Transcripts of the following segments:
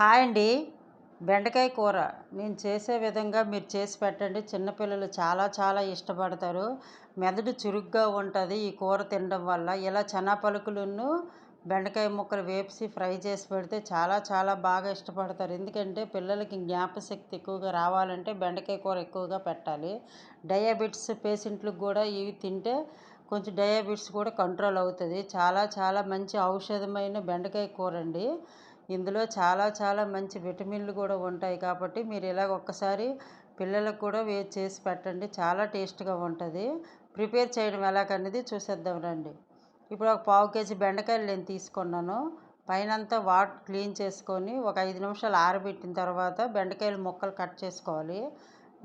Hi అండి. బెండకాయ కూర నేను చేసే విధంగా మీరు చేసి పెట్టండి. చిన్నపిల్లలు చాలా చాలా ఇష్టపడతారు. మెదడు చురుగ్గా ఉంటుంది ఈ కూర తినడం వల్ల. ఇలా చెనా పలుకులను బెండకాయ ముక్కలు వేసి ఫ్రై చేసి పెడితే చాలా చాలా బాగా ఇష్టపడతారు. ఎందుకంటే పిల్లలకి జ్ఞాపకశక్తి ఎక్కువగా రావాలంటే బెండకాయ కూర ఎక్కువగా పెట్టాలి. డయాబెటిస్ పేషెంట్లకు కూడా ఇవి తింటే కొంచెం డయాబెటిస్ కూడా కంట్రోల్ అవుతుంది. చాలా చాలా మంచి ఔషధమైన బెండకాయ కూర అండి. ఇందులో చాలా చాలా మంచి విటమిన్లు కూడా ఉంటాయి కాబట్టి మీరు ఇలాగ ఒక్కసారి పిల్లలకు కూడా చేసి పెట్టండి. చాలా టేస్ట్గా ఉంటుంది. ప్రిపేర్ చేయడం ఎలాగనేది చూసేద్దాం రండి. ఇప్పుడు ఒక పావు కేజీ బెండకాయలు నేను తీసుకున్నాను. పైనంతా వాటర్ క్లీన్ చేసుకొని ఒక 5 నిమిషాలు ఆరబెట్టిన తర్వాత బెండకాయలు ముక్కలు కట్ చేసుకోవాలి.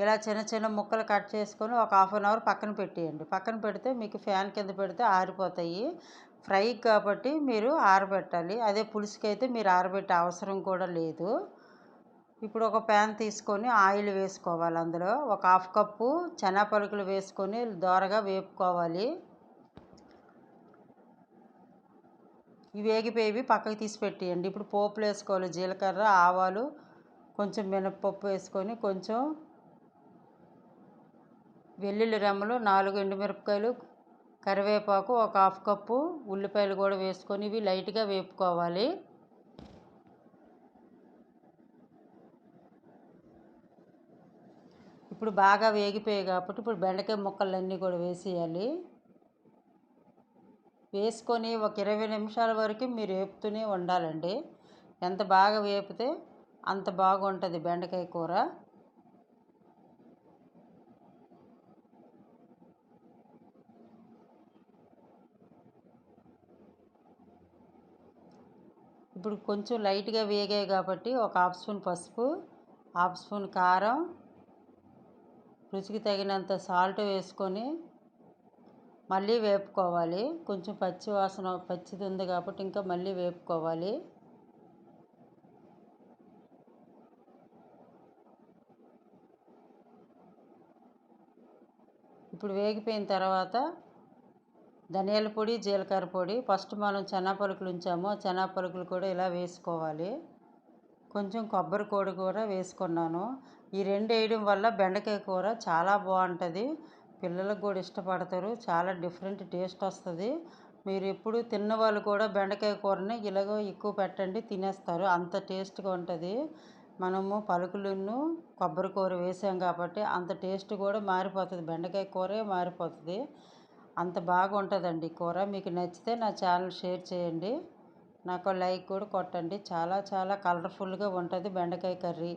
ఇలా చిన్న చిన్న ముక్కలు కట్ చేసుకొని ఒక హాఫ్ అన్ అవర్ పక్కన పెట్టేయండి. పక్కన పెడితే మీకు ఫ్యాన్ కింద పెడితే ఆరిపోతాయి. ఫ్రై కాబట్టి మీరు ఆరబెట్టాలి. అదే పులుసుకైతే మీరు ఆరబెట్టే అవసరం కూడా లేదు. ఇప్పుడు ఒక ప్యాన్ తీసుకొని ఆయిల్ వేసుకోవాలి. అందులో ఒక హాఫ్ కప్పు చెనా పలుకులు వేసుకొని దోరగా వేపుకోవాలి. ఇవి వేగిపోయి పక్కకి తీసి పెట్టేయండి. ఇప్పుడు పోపులు వేసుకోవాలి. జీలకర్ర, ఆవాలు, కొంచెం మినపప్పు వేసుకొని కొంచెం వెల్లుల్లి రెమ్మలు, 4 ఎండుమిరపకాయలు, కరివేపాకు, ఒక హాఫ్ కప్పు ఉల్లిపాయలు కూడా వేసుకొని ఇవి లైట్గా వేపుకోవాలి. ఇప్పుడు బాగా వేగిపోయాయి కాబట్టి ఇప్పుడు బెండకాయ ముక్కలన్నీ కూడా వేసేయాలి. వేసుకొని ఒక 20 నిమిషాల వరకు మీరు వేపుతూనే ఉండాలండి. ఎంత బాగా వేపితే అంత బాగుంటుంది బెండకాయ కూర. ఇప్పుడు కొంచెం లైట్గా వేగాయి కాబట్టి ఒక హాఫ్ స్పూన్ పసుపు, హాఫ్ స్పూన్ కారం, రుచికి తగినంత సాల్ట్ వేసుకొని మళ్ళీ వేపుకోవాలి. కొంచెం పచ్చిది ఉంది కాబట్టి ఇంకా మళ్ళీ వేపుకోవాలి. ఇప్పుడు వేగిపోయిన తర్వాత ధనియాల పొడి, జీలకర్ర పొడి, ఫస్ట్ మనం చెనా పలుకులు ఉంచాము చెనా పలుకులు కూడా ఇలా వేసుకోవాలి. కొంచెం కొబ్బరి పొడి కూడా వేసుకున్నాను. ఈ రెండు వేయడం వల్ల బెండకాయ కూర చాలా బాగుంటుంది. పిల్లలకు కూడా ఇష్టపడతారు. చాలా డిఫరెంట్ టేస్ట్ వస్తుంది. మీరు ఎప్పుడు తిన్న వాళ్ళు కూడా బెండకాయ కూరని ఇలాగో ఎక్కువ పెట్టండి, తినేస్తారు. అంత టేస్ట్గా ఉంటుంది. మనము పలుకులను కొబ్బరి కూర వేసాం కాబట్టి అంత టేస్ట్ కూడా మారిపోతుంది. బెండకాయ కూరే మారిపోతుంది. అంత బాగుంటుందండి కూర. మీకు నచ్చితే నా ఛానల్ షేర్ చేయండి. నాకు లైక్ కూడా కొట్టండి. చాలా చాలా కలర్ఫుల్గా ఉంటుంది బెండకాయ కర్రీ.